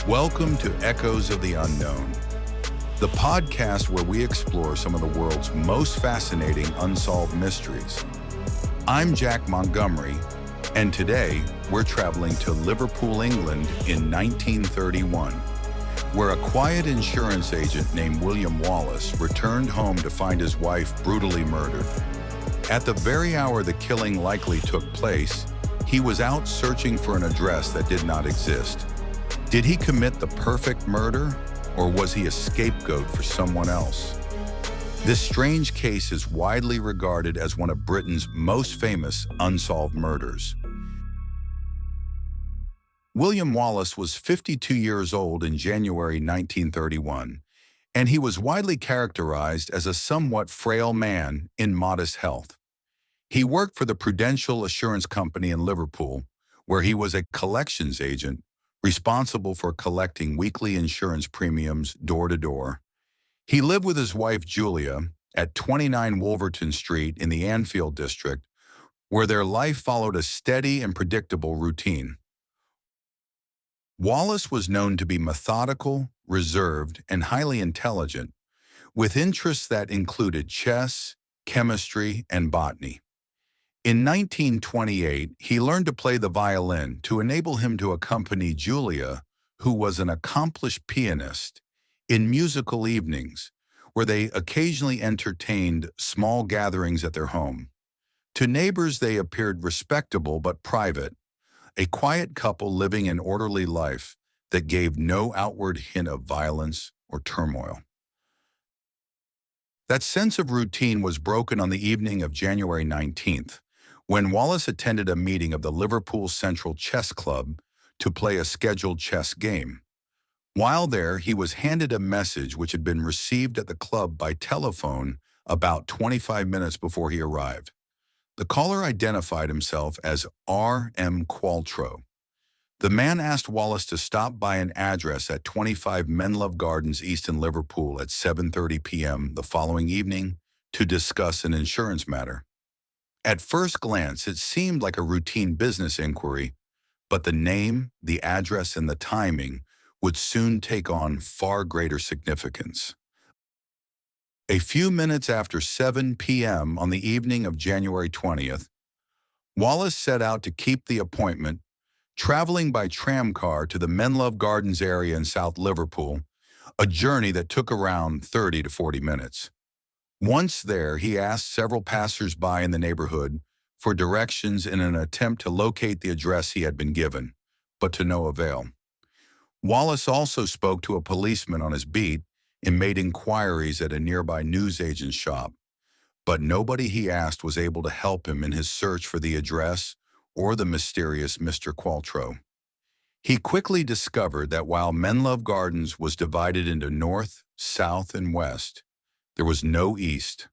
Welcome to Echoes of the Unknown, the podcast where we explore some of the world's most fascinating unsolved mysteries. I'm Jack Montgomery, and today we're traveling to Liverpool, England in 1931, where a quiet insurance agent named William Wallace returned home to find his wife brutally murdered. At the very hour the killing likely took place, he was out searching for an address that did not exist. Did he commit the perfect murder, or was he a scapegoat for someone else? This strange case is widely regarded as one of Britain's most famous unsolved murders. William Wallace was 52 years old in January 1931, and he was widely characterized as a somewhat frail man in modest health. He worked for the Prudential Assurance Company in Liverpool, where he was a collections agent responsible for collecting weekly insurance premiums door to door. He lived with his wife Julia at 29 Wolverton Street in the Anfield district, where their life followed a steady and predictable routine. Wallace was known to be methodical, reserved, and highly intelligent, with interests that included chess, chemistry, and botany. In 1928, he learned to play the violin to enable him to accompany Julia, who was an accomplished pianist, in musical evenings, where they occasionally entertained small gatherings at their home. To neighbors, they appeared respectable but private, a quiet couple living an orderly life that gave no outward hint of violence or turmoil. That sense of routine was broken on the evening of January 19th, when Wallace attended a meeting of the Liverpool Central Chess Club to play a scheduled chess game. While there, he was handed a message which had been received at the club by telephone about 25 minutes before he arrived. The caller identified himself as R.M. Qualtrough. The man asked Wallace to stop by an address at 25 Menlove Gardens East in Liverpool at 7:30 p.m. the following evening to discuss an insurance matter. At first glance, it seemed like a routine business inquiry, but the name, the address, and the timing would soon take on far greater significance. A few minutes after 7 p.m. on the evening of January 20th, Wallace set out to keep the appointment, traveling by tramcar to the Menlove Gardens area in South Liverpool, a journey that took around 30 to 40 minutes. Once there, he asked several passers-by in the neighborhood for directions in an attempt to locate the address he had been given, but to no avail. Wallace also spoke to a policeman on his beat and made inquiries at a nearby newsagent's shop, but nobody he asked was able to help him in his search for the address or the mysterious Mr. Qualtrough. He quickly discovered that while Menlove Gardens was divided into north, south, and west, there was no east.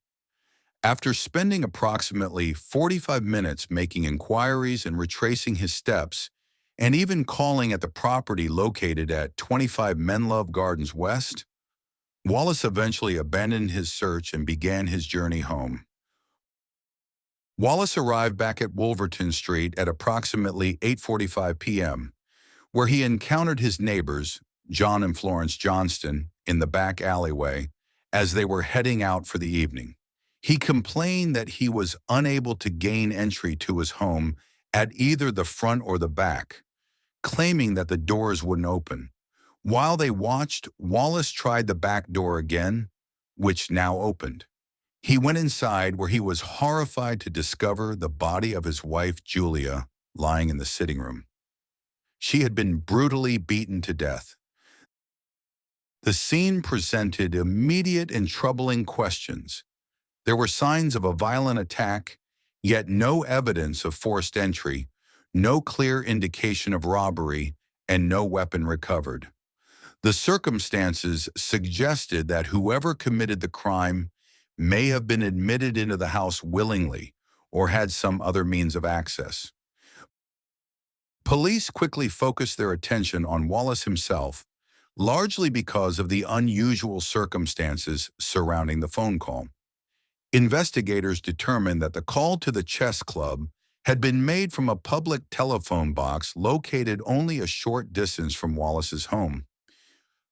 After spending approximately 45 minutes making inquiries and retracing his steps, and even calling at the property located at 25 Menlove Gardens West, Wallace eventually abandoned his search and began his journey home. Wallace arrived back at Wolverton Street at approximately 8:45 p.m., where he encountered his neighbors, John and Florence Johnston, in the back alleyway as they were heading out for the evening. He complained that he was unable to gain entry to his home at either the front or the back, claiming that the doors wouldn't open. While they watched, Wallace tried the back door again, which now opened. He went inside, where he was horrified to discover the body of his wife, Julia, lying in the sitting room. She had been brutally beaten to death. The scene presented immediate and troubling questions. There were signs of a violent attack, yet no evidence of forced entry, no clear indication of robbery, and no weapon recovered. The circumstances suggested that whoever committed the crime may have been admitted into the house willingly or had some other means of access. Police quickly focused their attention on Wallace himself, largely because of the unusual circumstances surrounding the phone call. Investigators determined that the call to the chess club had been made from a public telephone box located only a short distance from Wallace's home.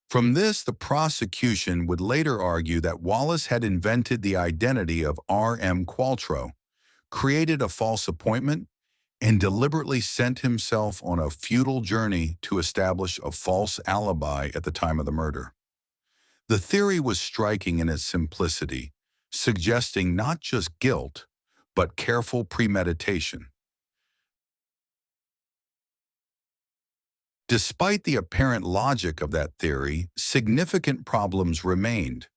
From this, the prosecution would later argue that Wallace had invented the identity of R.M. Qualtrough, created a false appointment, and deliberately sent himself on a futile journey to establish a false alibi at the time of the murder. The theory was striking in its simplicity, suggesting not just guilt, but careful premeditation. Despite the apparent logic of that theory, significant problems remained.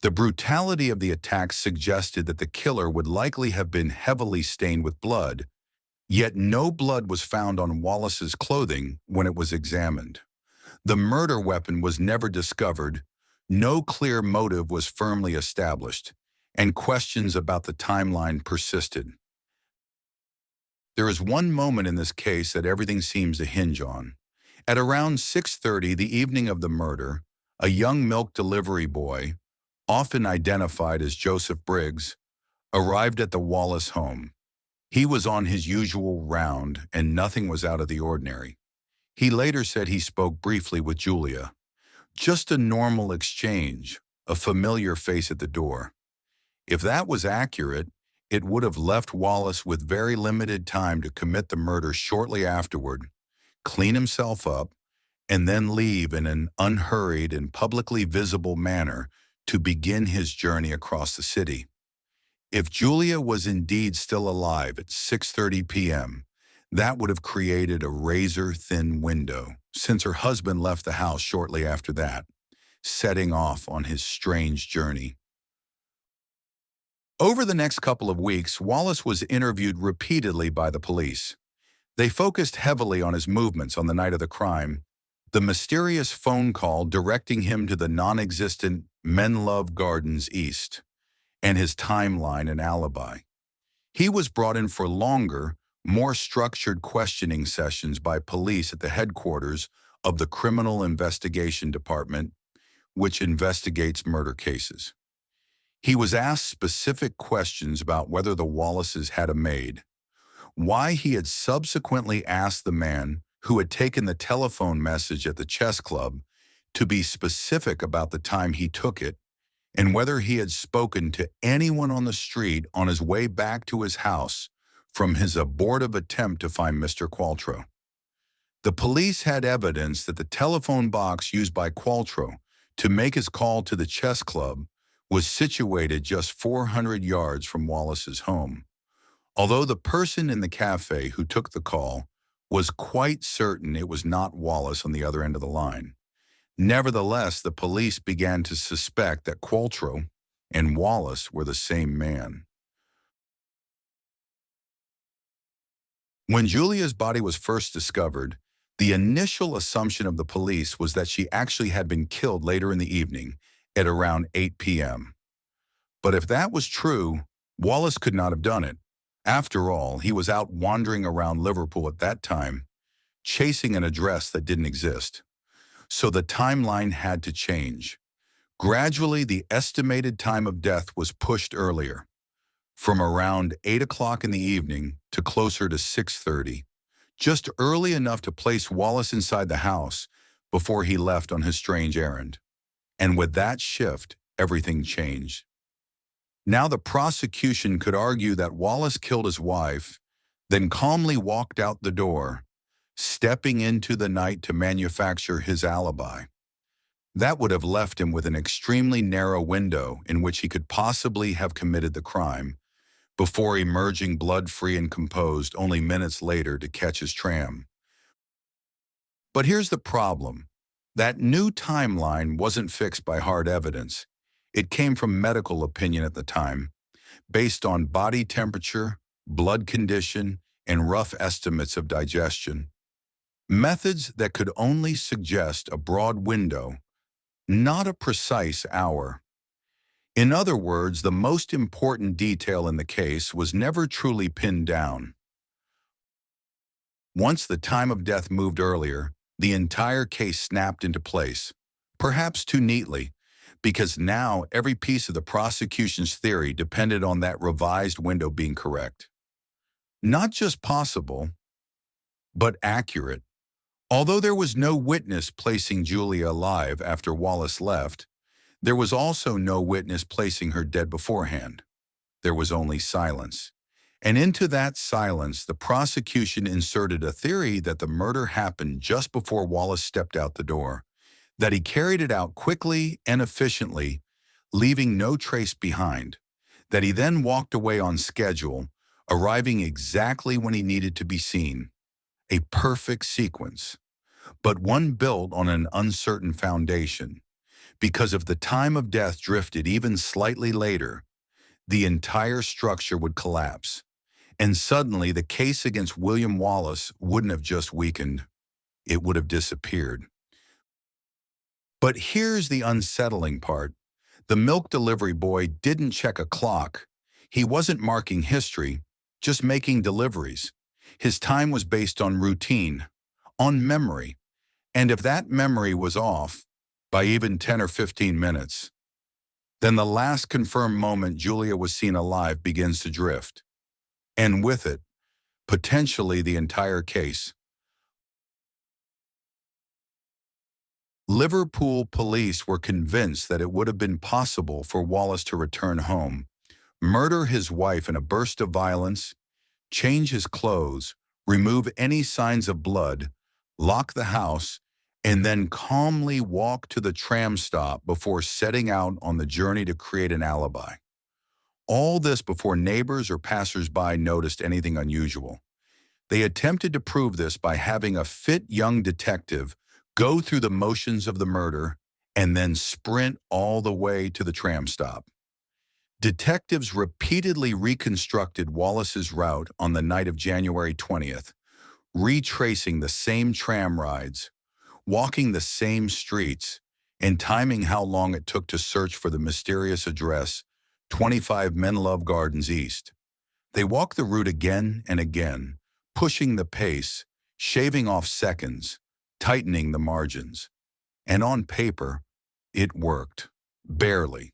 The brutality of the attack suggested that the killer would likely have been heavily stained with blood, yet no blood was found on Wallace's clothing when it was examined. The murder weapon was never discovered, no clear motive was firmly established, and questions about the timeline persisted. There is one moment in this case that everything seems to hinge on. At around 6:30 the evening of the murder, a young milk delivery boy, often identified as Joseph Briggs, arrived at the Wallace home. He was on his usual round and nothing was out of the ordinary. He later said he spoke briefly with Julia. Just a normal exchange, a familiar face at the door. If that was accurate, it would have left Wallace with very limited time to commit the murder shortly afterward, clean himself up, and then leave in an unhurried and publicly visible manner to begin his journey across the city. If Julia was indeed still alive at 6:30 p.m., that would have created a razor-thin window, since her husband left the house shortly after that, setting off on his strange journey. Over the next couple of weeks, Wallace was interviewed repeatedly by the police. They focused heavily on his movements on the night of the crime, the mysterious phone call directing him to the non-existent Menlove Gardens East, and his timeline and alibi. He was brought in for longer, more structured questioning sessions by police at the headquarters of the Criminal Investigation Department, which investigates murder cases. He was asked specific questions about whether the Wallaces had a maid, why he had subsequently asked the man who had taken the telephone message at the chess club to be specific about the time he took it, and whether he had spoken to anyone on the street on his way back to his house from his abortive attempt to find Mr. Qualtrough. The police had evidence that the telephone box used by Qualtrough to make his call to the chess club was situated just 400 yards from Wallace's home. Although the person in the cafe who took the call was quite certain it was not Wallace on the other end of the line. Nevertheless, the police began to suspect that Qualtrough and Wallace were the same man. When Julia's body was first discovered, the initial assumption of the police was that she actually had been killed later in the evening at around 8 p.m. But if that was true, Wallace could not have done it. After all, he was out wandering around Liverpool at that time, chasing an address that didn't exist. So the timeline had to change. Gradually, the estimated time of death was pushed earlier, from around 8 o'clock in the evening to closer to 6:30, just early enough to place Wallace inside the house before he left on his strange errand. And with that shift, everything changed. Now the prosecution could argue that Wallace killed his wife, then calmly walked out the door, stepping into the night to manufacture his alibi. That would have left him with an extremely narrow window in which he could possibly have committed the crime, before emerging blood-free and composed only minutes later to catch his tram. But here's the problem. That new timeline wasn't fixed by hard evidence. It came from medical opinion at the time, based on body temperature, blood condition, and rough estimates of digestion. Methods that could only suggest a broad window, not a precise hour. In other words, the most important detail in the case was never truly pinned down. Once the time of death moved earlier, the entire case snapped into place, perhaps too neatly, because now every piece of the prosecution's theory depended on that revised window being correct. Not just possible, but accurate. Although there was no witness placing Julia alive after Wallace left, there was also no witness placing her dead beforehand. There was only silence. And into that silence, the prosecution inserted a theory that the murder happened just before Wallace stepped out the door, that he carried it out quickly and efficiently, leaving no trace behind, that he then walked away on schedule, arriving exactly when he needed to be seen. A perfect sequence, but one built on an uncertain foundation. Because if the time of death drifted even slightly later, the entire structure would collapse. And suddenly, the case against William Wallace wouldn't have just weakened, it would have disappeared. But here's the unsettling part. The milk delivery boy didn't check a clock. He wasn't marking history, just making deliveries. His time was based on routine, on memory. And if that memory was off by even 10 or 15 minutes, then the last confirmed moment Julia was seen alive begins to drift. And with it, potentially the entire case. Liverpool police were convinced that it would have been possible for Wallace to return home, murder his wife in a burst of violence, change his clothes, remove any signs of blood, lock the house, and then calmly walk to the tram stop before setting out on the journey to create an alibi. All this before neighbors or passers-by noticed anything unusual. They attempted to prove this by having a fit young detective go through the motions of the murder and then sprint all the way to the tram stop. Detectives repeatedly reconstructed Wallace's route on the night of January 20th, retracing the same tram rides, walking the same streets, and timing how long it took to search for the mysterious address, 25 Menlove Gardens East. They walked the route again and again, pushing the pace, shaving off seconds, tightening the margins. And on paper, it worked. Barely.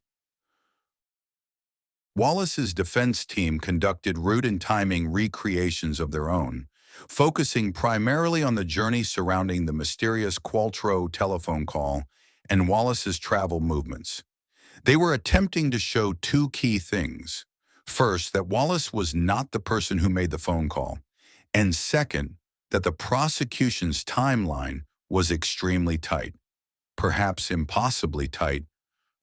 Wallace's defense team conducted route and timing recreations of their own, focusing primarily on the journey surrounding the mysterious Qualtrough telephone call and Wallace's travel movements. They were attempting to show two key things. First, that Wallace was not the person who made the phone call, and second, that the prosecution's timeline was extremely tight, perhaps impossibly tight,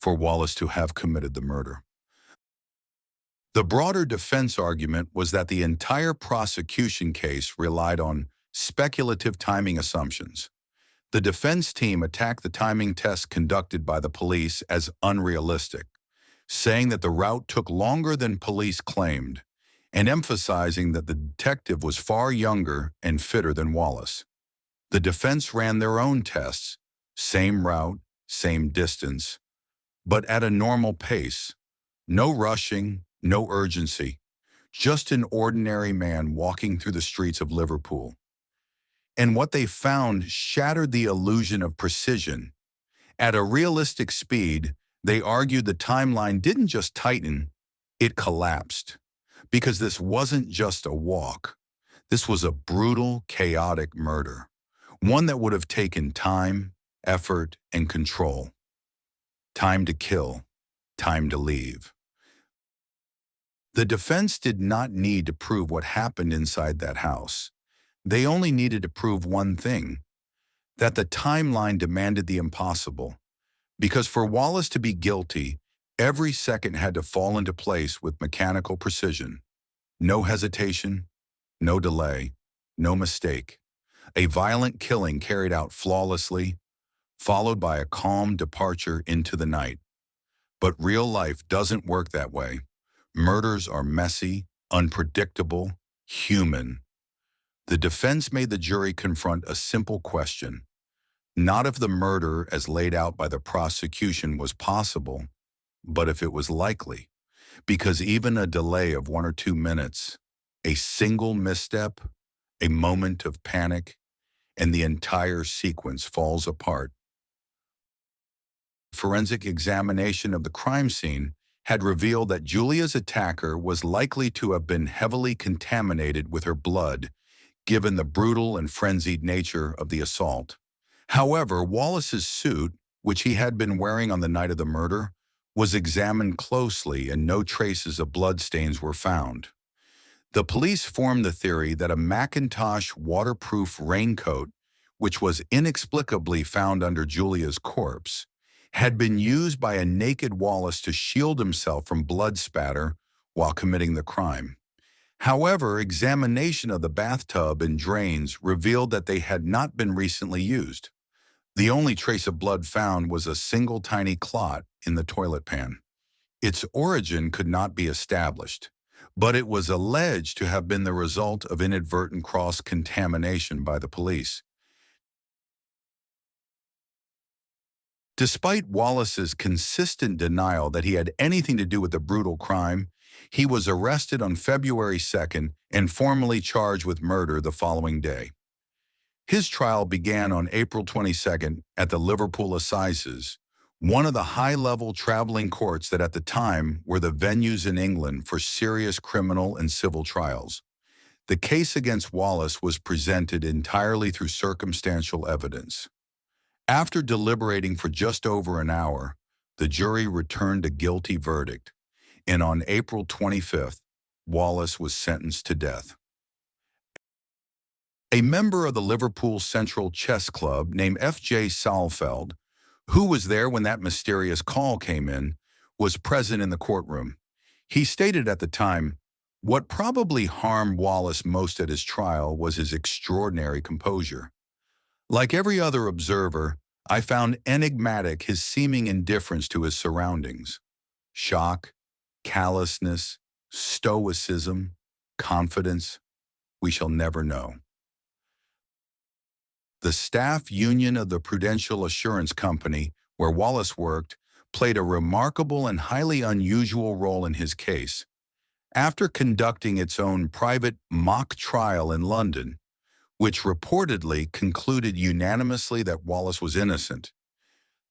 for Wallace to have committed the murder. The broader defense argument was that the entire prosecution case relied on speculative timing assumptions. The defense team attacked the timing tests conducted by the police as unrealistic, saying that the route took longer than police claimed, and emphasizing that the detective was far younger and fitter than Wallace. The defense ran their own tests, same route, same distance, but at a normal pace. No rushing, no urgency, just an ordinary man walking through the streets of Liverpool. And what they found shattered the illusion of precision. At a realistic speed, they argued the timeline didn't just tighten, it collapsed. Because this wasn't just a walk. This was a brutal, chaotic murder. One that would have taken time, effort, and control. Time to kill, time to leave. The defense did not need to prove what happened inside that house. They only needed to prove one thing, that the timeline demanded the impossible. Because for Wallace to be guilty, every second had to fall into place with mechanical precision. No hesitation, no delay, no mistake. A violent killing carried out flawlessly, followed by a calm departure into the night. But real life doesn't work that way. Murders are messy, unpredictable, human. The defense made the jury confront a simple question. Not if the murder as laid out by the prosecution was possible, but if it was likely. Because even a delay of 1 or 2 minutes, a single misstep, a moment of panic, and the entire sequence falls apart. Forensic examination of the crime scene had revealed that Julia's attacker was likely to have been heavily contaminated with her blood, given the brutal and frenzied nature of the assault. However, Wallace's suit, which he had been wearing on the night of the murder, was examined closely and no traces of bloodstains were found. The police formed the theory that a Macintosh waterproof raincoat, which was inexplicably found under Julia's corpse, had been used by a naked Wallace to shield himself from blood spatter while committing the crime. However, examination of the bathtub and drains revealed that they had not been recently used. The only trace of blood found was a single tiny clot in the toilet pan. Its origin could not be established, but it was alleged to have been the result of inadvertent cross-contamination by the police. Despite Wallace's consistent denial that he had anything to do with the brutal crime, he was arrested on February 2nd and formally charged with murder the following day. His trial began on April 22nd at the Liverpool Assizes, one of the high-level traveling courts that at the time were the venues in England for serious criminal and civil trials. The case against Wallace was presented entirely through circumstantial evidence. After deliberating for just over an hour, the jury returned a guilty verdict, and on April 25th, Wallace was sentenced to death. A member of the Liverpool Central Chess Club named F.J. Saalfeld, who was there when that mysterious call came in, was present in the courtroom. He stated at the time, "What probably harmed Wallace most at his trial was his extraordinary composure. Like every other observer, I found enigmatic his seeming indifference to his surroundings. Shock, callousness, stoicism, confidence, we shall never know." The staff union of the Prudential Assurance Company, where Wallace worked, played a remarkable and highly unusual role in his case. After conducting its own private mock trial in London, which reportedly concluded unanimously that Wallace was innocent,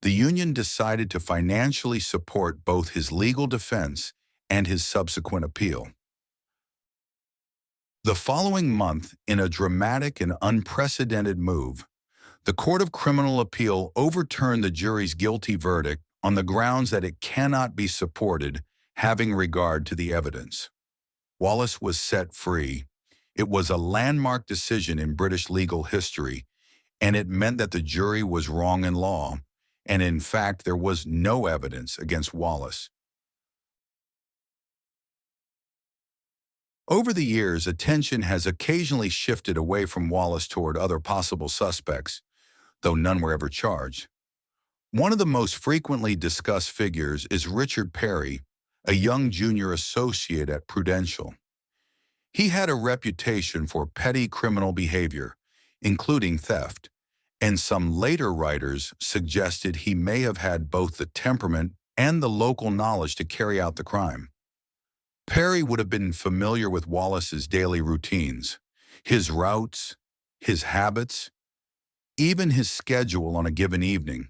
the union decided to financially support both his legal defense and his subsequent appeal. The following month, in a dramatic and unprecedented move, the Court of Criminal Appeal overturned the jury's guilty verdict on the grounds that it cannot be supported, having regard to the evidence. Wallace was set free. It was a landmark decision in British legal history, and it meant that the jury was wrong in law, and in fact there was no evidence against Wallace. Over the years, attention has occasionally shifted away from Wallace toward other possible suspects, though none were ever charged. One of the most frequently discussed figures is Richard Perry, a young junior associate at Prudential. He had a reputation for petty criminal behavior, including theft, and some later writers suggested he may have had both the temperament and the local knowledge to carry out the crime. Perry would have been familiar with Wallace's daily routines, his routes, his habits, even his schedule on a given evening.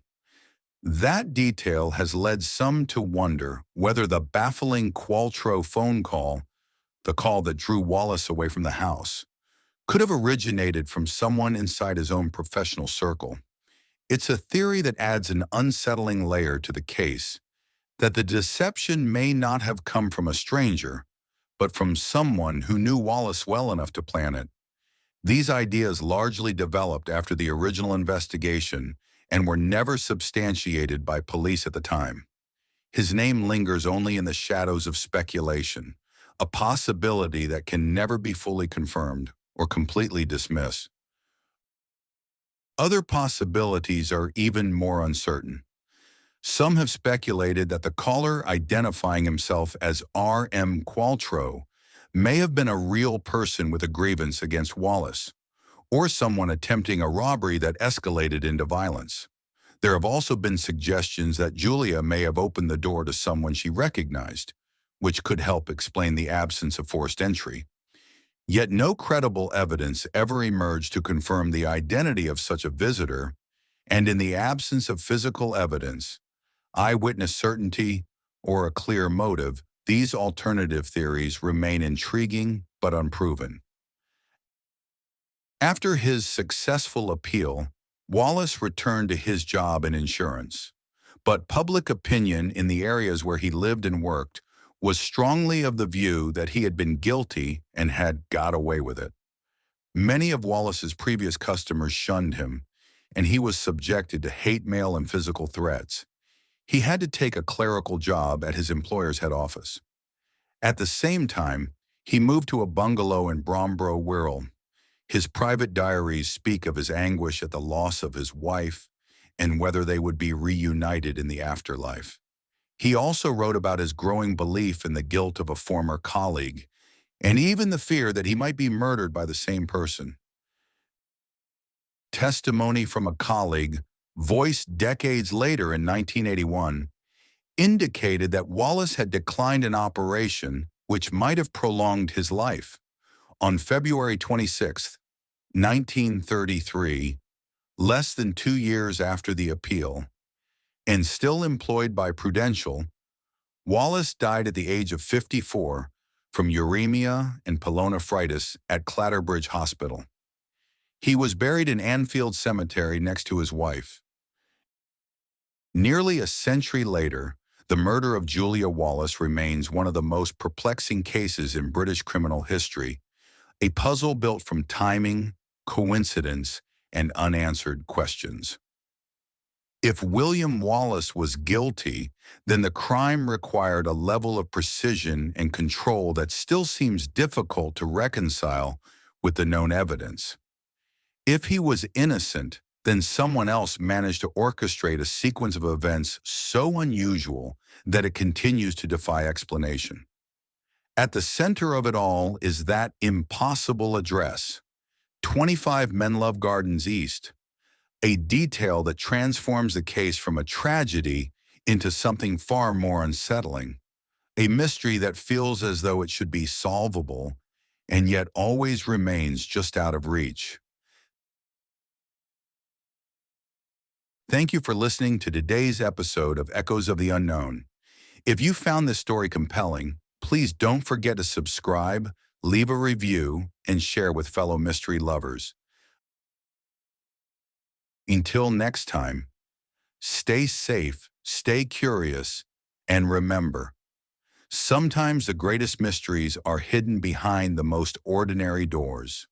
That detail has led some to wonder whether the baffling Qualtrough phone call, the call that drew Wallace away from the house, could have originated from someone inside his own professional circle. It's a theory that adds an unsettling layer to the case, that the deception may not have come from a stranger, but from someone who knew Wallace well enough to plan it. These ideas largely developed after the original investigation and were never substantiated by police at the time. His name lingers only in the shadows of speculation, a possibility that can never be fully confirmed or completely dismissed. Other possibilities are even more uncertain. Some have speculated that the caller identifying himself as R.M. Qualtrough may have been a real person with a grievance against Wallace, or someone attempting a robbery that escalated into violence. There have also been suggestions that Julia may have opened the door to someone she recognized, which could help explain the absence of forced entry. Yet no credible evidence ever emerged to confirm the identity of such a visitor, and in the absence of physical evidence, eyewitness certainty, or a clear motive, these alternative theories remain intriguing but unproven. After his successful appeal, Wallace returned to his job in insurance. But public opinion in the areas where he lived and worked was strongly of the view that he had been guilty and had got away with it. Many of Wallace's previous customers shunned him, and he was subjected to hate mail and physical threats. He had to take a clerical job at his employer's head office. At the same time, he moved to a bungalow in Bromborough, Wirral. His private diaries speak of his anguish at the loss of his wife and whether they would be reunited in the afterlife. He also wrote about his growing belief in the guilt of a former colleague, and even the fear that he might be murdered by the same person. Testimony from a colleague, voiced decades later in 1981, indicated that Wallace had declined an operation which might have prolonged his life. On February 26, 1933, less than 2 years after the appeal, and still employed by Prudential, Wallace died at the age of 54 from uremia and pyelonephritis at Clatterbridge Hospital. He was buried in Anfield Cemetery next to his wife. Nearly a century later, the murder of Julia Wallace remains one of the most perplexing cases in British criminal history, a puzzle built from timing, coincidence, and unanswered questions. If William Wallace was guilty, then the crime required a level of precision and control that still seems difficult to reconcile with the known evidence. If he was innocent, then someone else managed to orchestrate a sequence of events so unusual that it continues to defy explanation. At the center of it all is that impossible address, 25 Menlove Gardens East, a detail that transforms the case from a tragedy into something far more unsettling, a mystery that feels as though it should be solvable and yet always remains just out of reach. Thank you for listening to today's episode of Echoes of the Unknown. If you found this story compelling, please don't forget to subscribe, leave a review, and share with fellow mystery lovers. Until next time, stay safe, stay curious, and remember, sometimes the greatest mysteries are hidden behind the most ordinary doors.